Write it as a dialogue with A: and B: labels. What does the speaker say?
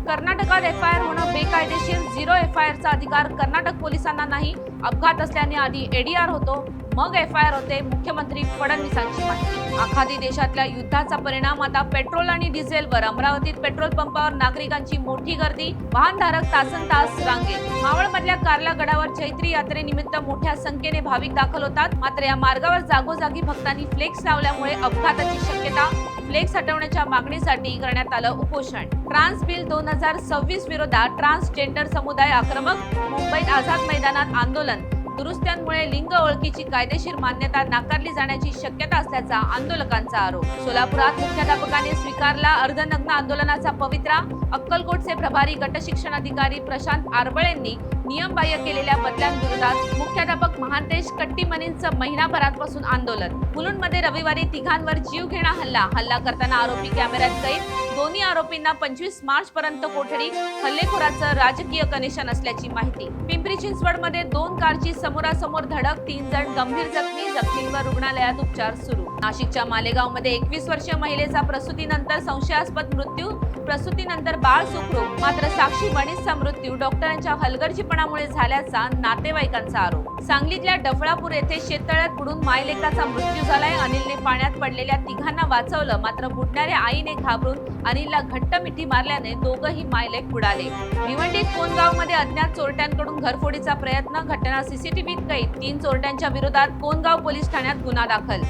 A: कर्नाटकात एफआयआर होणं बेकायदेशीर, 0 एफआयआरचा अधिकार कर्नाटक पोलिसांना नाही. अपघात असल्याने आधी एडीआर होतो, मग एफआयआर होते. मुख्यमंत्री फडणवीसांची माहिती. आखाती देशातल्या युद्धाचा परिणाम आता पेट्रोल आणि डिझेलवर. अमरावतीत पेट्रोल पंपावर नागरिकांची मोठी गर्दी, वाहनधारक तासनतास रांगेत. मावळमधल्या कार्ला गडावर चैत्री यात्रेनिमित्त मोठ्या संख्येने भाविक दाखल होतात. मात्र या मार्गावर जागोजागी भक्तांनी फ्लेक्स लावल्यामुळे अपघाताची शक्यता. फ्लेक्स हटवण्याच्या मागणीसाठी करण्यात आलं उपोषण. ट्रान्स बिल 2026 विरोधात ट्रान्सजेंडर समुदाय आक्रमक. मुंबईत आझाद मैदानात आंदोलन. दुरुस्त्यांमुळे लिंग ओळखीची कायदेशीर मान्यता नाकारली जाण्याची शक्यता असल्याचा आंदोलकांचा आरोप. सोलापुरात मुख्याध्यापकाने स्वीकारला अर्धनग्न आंदोलनाचा पवित्रा. अक्कलकोटचे प्रभारी गट शिक्षण अधिकारी प्रशांत आरबळेंनी नियमबाह्य केलेल्या बदल्यांविरोधात मुख्याध्यापक महांतेश कट्टीमनींचं महिनाभरापासून आंदोलन. मुलुंडमध्ये रविवारी तिघांवर जीवघेणा हल्ला करताना आरोपी कॅमेऱ्यात कैद. दोन्ही आरोपींना 25 मार्च पर्यंत कोठडी. हल्लेखोराचं राजकीय कनेक्शन असल्याची माहिती. पिंपरी चिंचवडमध्ये 2 कारची समोरासमोर धडक. 3 जण गंभीर जखमींवर रुग्णालयात उपचार सुरू. नाशिकच्या मालेगावमध्ये 21 वर्षीय महिलेचा प्रसूतीनंतर संशयास्पद मृत्यू. प्रसूतीनंतर बाळ सुखरूप, मात्र साक्षी मणीसचा मृत्यू डॉक्टरांच्या हलगर्जीपणामुळे झाल्याचा नातेवाईकांचा आरोप. सांगलीतल्या डफळापूर येथे शेततळ्यात बुडून मायलेकाचा मृत्यू झालाय. अनिलने पाण्यात पडलेल्या तिघांना वाचवलं, मात्र बुडणाऱ्या आईने घाबरून अनिलला घट्ट मिठी मारल्याने दोघंही मायलेक बुडाले. भिवंडीत कोनगावमध्ये अज्ञात चोरट्यांकडून घरफोडीचा प्रयत्न. घटना सीसीटीव्हीत कैद. 3 चोरट्यांच्या विरोधात कोनगाव पोलीस ठाण्यात गुन्हा दाखल.